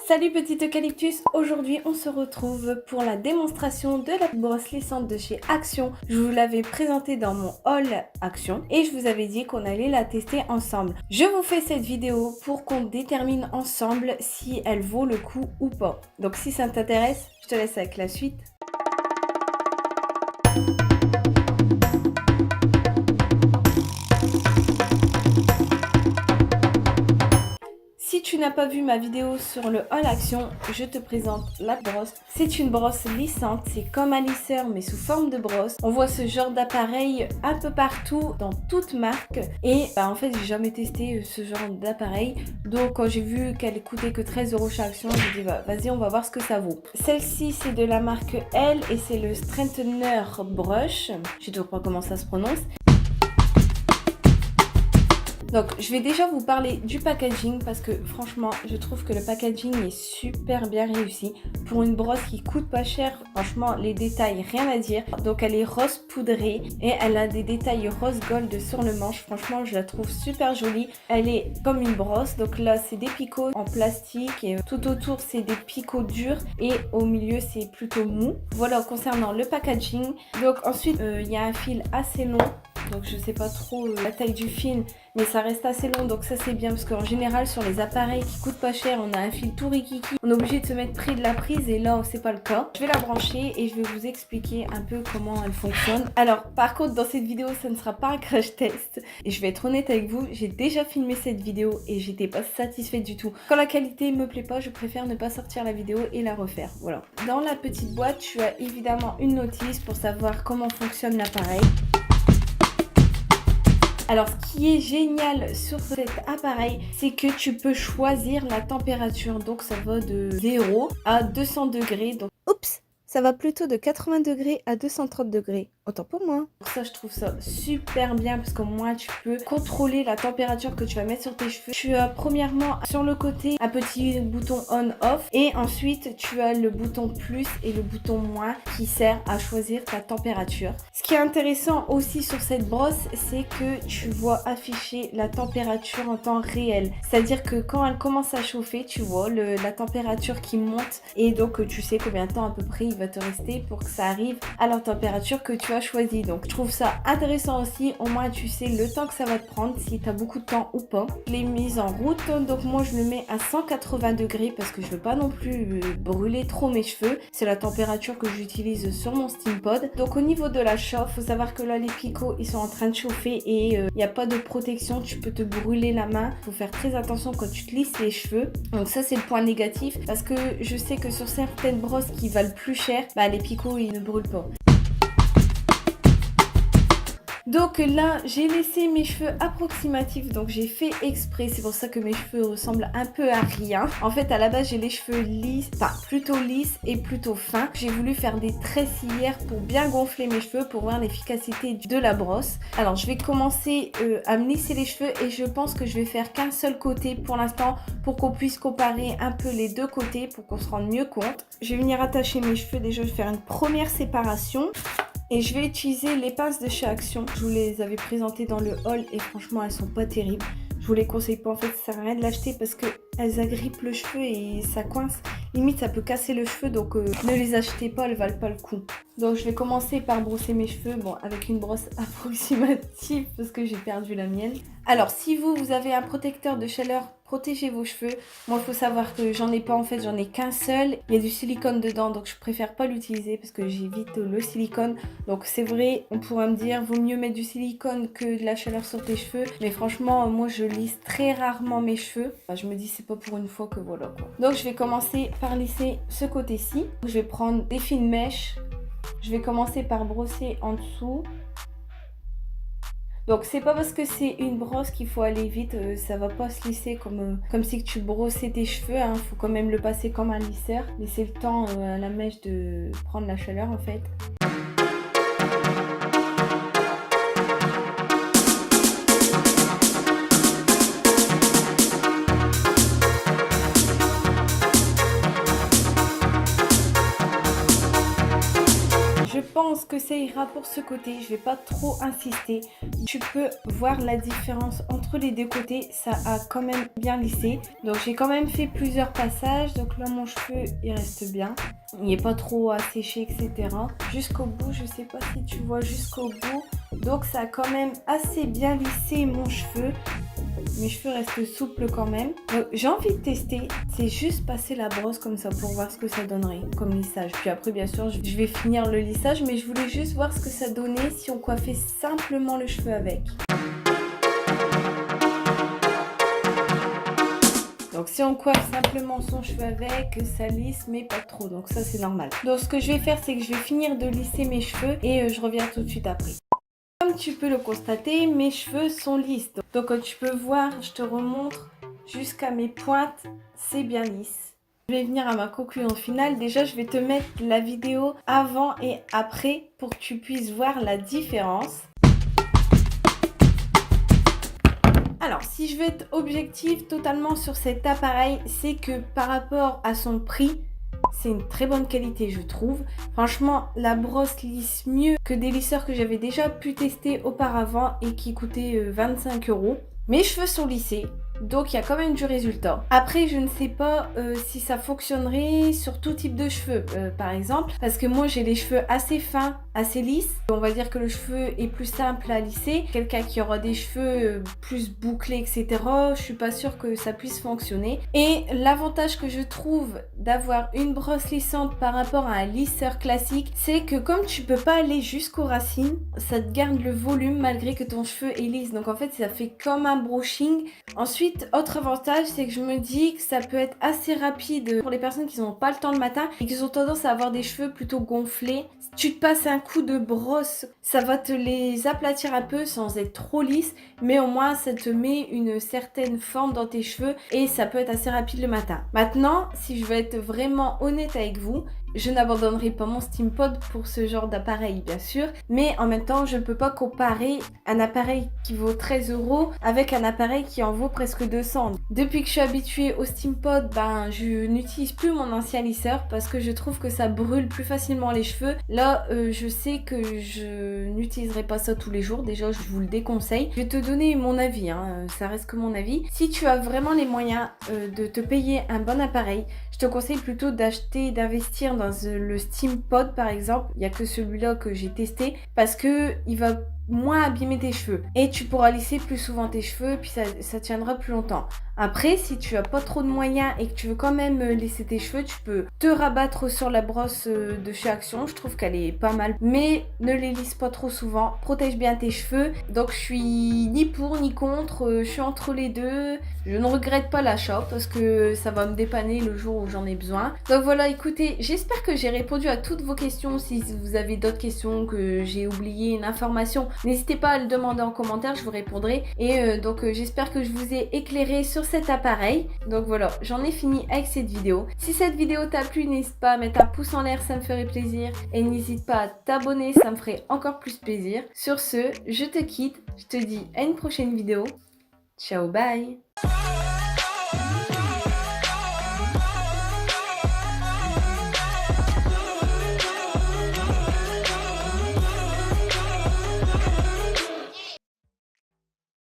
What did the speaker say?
Salut petit eucalyptus, aujourd'hui on se retrouve pour la démonstration de la brosse lissante de chez Action. Je vous l'avais présentée dans mon haul Action et je vous avais dit qu'on allait la tester ensemble. Je vous fais cette vidéo pour qu'on détermine ensemble si elle vaut le coup ou pas. Donc si ça t'intéresse, je te laisse avec la suite. Si tu n'as pas vu ma vidéo sur le haul Action, je te présente la brosse. C'est une brosse lissante, c'est comme un lisseur mais sous forme de brosse. On voit ce genre d'appareil un peu partout dans toute marque et en fait j'ai jamais testé ce genre d'appareil. Donc quand j'ai vu qu'elle coûtait que 13 € chez Action, j'ai dit vas-y on va voir ce que ça vaut. Celle-ci c'est de la marque L et c'est le Strengthener Brush. Je sais toujours pas comment ça se prononce. Donc je vais déjà vous parler du packaging parce que franchement je trouve que le packaging est super bien réussi. Pour une brosse qui coûte pas cher, franchement les détails rien à dire. Donc elle est rose poudrée et elle a des détails rose gold sur le manche. Franchement je la trouve super jolie. Elle est comme une brosse, donc là c'est des picots en plastique et tout autour c'est des picots durs et au milieu c'est plutôt mou. Voilà concernant le packaging. Donc ensuite il y a un fil assez long. Donc je sais pas trop la taille du fil, mais ça reste assez long, donc ça c'est bien parce qu'en général sur les appareils qui coûtent pas cher, on a un fil tout rikiki, on est obligé de se mettre près de la prise et là c'est pas le cas. Je vais la brancher et je vais vous expliquer un peu comment elle fonctionne. Alors par contre dans cette vidéo ça ne sera pas un crash test et je vais être honnête avec vous, j'ai déjà filmé cette vidéo et j'étais pas satisfaite du tout. Quand la qualité me plaît pas, je préfère ne pas sortir la vidéo et la refaire. Voilà. Dans la petite boîte tu as évidemment une notice pour savoir comment fonctionne l'appareil. Alors ce qui est génial sur cet appareil, c'est que tu peux choisir la température. Donc ça va de 0 à 200 degrés. Donc oups, ça va plutôt de 80 degrés à 230 degrés. Autant pour moi. Pour ça, je trouve ça super bien parce qu'au moins tu peux contrôler la température que tu vas mettre sur tes cheveux. Tu as premièrement sur le côté un petit bouton on-off et ensuite tu as le bouton plus et le bouton moins qui sert à choisir ta température. Ce qui est intéressant aussi sur cette brosse, c'est que tu vois afficher la température en temps réel. C'est-à-dire que quand elle commence à chauffer, tu vois la température qui monte et donc tu sais combien de temps à peu près il va te rester pour que ça arrive à la température que tu as choisi. Donc je trouve ça intéressant aussi, au moins tu sais le temps que ça va te prendre, si tu as beaucoup de temps ou pas. Je l'ai mise en route, donc moi je le mets à 180 degrés parce que je veux pas non plus brûler trop mes cheveux. C'est la température que j'utilise sur mon steam pod. Donc au niveau de la chauffe, faut savoir que là les picots ils sont en train de chauffer et il n'y a pas de protection, tu peux te brûler la main. Faut faire très attention quand tu te lisses les cheveux. Donc ça c'est le point négatif parce que je sais que sur certaines brosses qui valent plus cher, les picots ils ne brûlent pas. Donc là, j'ai laissé mes cheveux approximatifs, donc j'ai fait exprès, c'est pour ça que mes cheveux ressemblent un peu à rien. En fait, à la base, j'ai les cheveux lisses, enfin plutôt lisses et plutôt fins. J'ai voulu faire des tressilières pour bien gonfler mes cheveux, pour voir l'efficacité de la brosse. Alors, je vais commencer à me lisser les cheveux et je pense que je vais faire qu'un seul côté pour l'instant, pour qu'on puisse comparer un peu les deux côtés, pour qu'on se rende mieux compte. Je vais venir attacher mes cheveux, déjà je vais faire une première séparation. Et je vais utiliser les pinces de chez Action. Je vous les avais présentées dans le haul et franchement elles sont pas terribles. Je vous les conseille pas, en fait ça sert à rien de l'acheter parce que elles agrippent le cheveu et ça coince. Limite ça peut casser le cheveu, donc ne les achetez pas, elles valent pas le coup. Donc je vais commencer par brosser mes cheveux, avec une brosse approximative parce que j'ai perdu la mienne. Alors si vous avez un protecteur de chaleur, protégez vos cheveux. Moi il faut savoir que j'en ai pas, en fait j'en ai qu'un seul. Il y a du silicone dedans donc je préfère pas l'utiliser parce que j'évite le silicone. Donc c'est vrai, on pourra me dire vaut mieux mettre du silicone que de la chaleur sur tes cheveux. Mais franchement moi je lisse très rarement mes cheveux. Je me dis c'est pas pour une fois que voilà quoi. Donc je vais commencer par lisser ce côté-ci. Je vais prendre des fines mèches. Je vais commencer par brosser en dessous. Donc c'est pas parce que c'est une brosse qu'il faut aller vite, ça va pas se lisser comme si tu brossais tes cheveux, hein. Faut quand même le passer comme un lisseur. Laisser le temps à la mèche de prendre la chaleur en fait. Je pense que ça ira pour ce côté, je vais pas trop insister. Tu peux voir la différence entre les deux côtés, ça a quand même bien lissé. Donc j'ai quand même fait plusieurs passages, donc là mon cheveu il reste bien. Il n'est pas trop asséché, etc. Jusqu'au bout, je sais pas si tu vois jusqu'au bout. Donc ça a quand même assez bien lissé mon cheveu. Mes cheveux restent souples quand même. Donc j'ai envie de tester. C'est juste passer la brosse comme ça pour voir ce que ça donnerait comme lissage. Puis après bien sûr je vais finir le lissage. Mais je voulais juste voir ce que ça donnait si on coiffait simplement le cheveu avec. Donc si on coiffe simplement son cheveu avec, ça lisse mais pas trop, donc ça c'est normal. Donc ce que je vais faire, c'est que je vais finir de lisser mes cheveux et je reviens tout de suite après. Comme tu peux le constater, mes cheveux sont lisses. Donc comme tu peux voir, je te remontre jusqu'à mes pointes, c'est bien lisse. Je vais venir à ma conclusion finale. Déjà, je vais te mettre la vidéo avant et après pour que tu puisses voir la différence. Alors, si je veux être objective totalement sur cet appareil, c'est que par rapport à son prix, c'est une très bonne qualité, je trouve. Franchement, la brosse lisse mieux que des lisseurs que j'avais déjà pu tester auparavant et qui coûtaient 25 €. Mes cheveux sont lissés, donc il y a quand même du résultat. Après, je ne sais pas si ça fonctionnerait sur tout type de cheveux, par exemple. Parce que moi, j'ai les cheveux assez fins, assez lisses. On va dire que le cheveu est plus simple à lisser. Quelqu'un qui aura des cheveux plus bouclés, etc., je suis pas sûre que ça puisse fonctionner. Et l'avantage que je trouve d'avoir une brosse lissante par rapport à un lisseur classique, c'est que comme tu peux pas aller jusqu'aux racines, ça te garde le volume malgré que ton cheveu est lisse. Donc en fait, ça fait comme un brushing. Ensuite, autre avantage, c'est que je me dis que ça peut être assez rapide pour les personnes qui n'ont pas le temps le matin et qui ont tendance à avoir des cheveux plutôt gonflés. Si tu te passes un coup de brosse, ça va te les aplatir un peu sans être trop lisse, mais au moins ça te met une certaine forme dans tes cheveux et ça peut être assez rapide le matin. Maintenant, si je veux être vraiment honnête avec vous, je n'abandonnerai pas mon Steampod pour ce genre d'appareil, bien sûr. Mais en même temps, je ne peux pas comparer un appareil qui vaut 13 € avec un appareil qui en vaut presque 200. Depuis que je suis habituée au Steampod, je n'utilise plus mon ancien lisseur parce que je trouve que ça brûle plus facilement les cheveux. Là, je sais que je n'utiliserai pas ça tous les jours. Déjà, je vous le déconseille. Je vais te donner mon avis, ça reste que mon avis. Si tu as vraiment les moyens de te payer un bon appareil, je te conseille plutôt d'investir dans le Steampod par exemple. Il n'y a que celui-là que j'ai testé parce que il va moins abîmer tes cheveux et tu pourras lisser plus souvent tes cheveux puis ça tiendra plus longtemps. Après, si tu as pas trop de moyens et que tu veux quand même lisser tes cheveux, tu peux te rabattre sur la brosse de chez Action. Je trouve qu'elle est pas mal, mais ne les lisse pas trop souvent. Protège bien tes cheveux. Donc je suis ni pour ni contre, je suis entre les deux. Je ne regrette pas l'achat parce que ça va me dépanner le jour où j'en ai besoin. Donc voilà, écoutez, j'espère que j'ai répondu à toutes vos questions. Si vous avez d'autres questions, que j'ai oublié une information, n'hésitez pas à le demander en commentaire, je vous répondrai. Et donc j'espère que je vous ai éclairé sur cet appareil. Donc voilà, j'en ai fini avec cette vidéo. Si cette vidéo t'a plu, n'hésite pas à mettre un pouce en l'air, ça me ferait plaisir. Et n'hésite pas à t'abonner, ça me ferait encore plus plaisir. Sur ce, je te quitte, je te dis à une prochaine vidéo. Ciao, bye!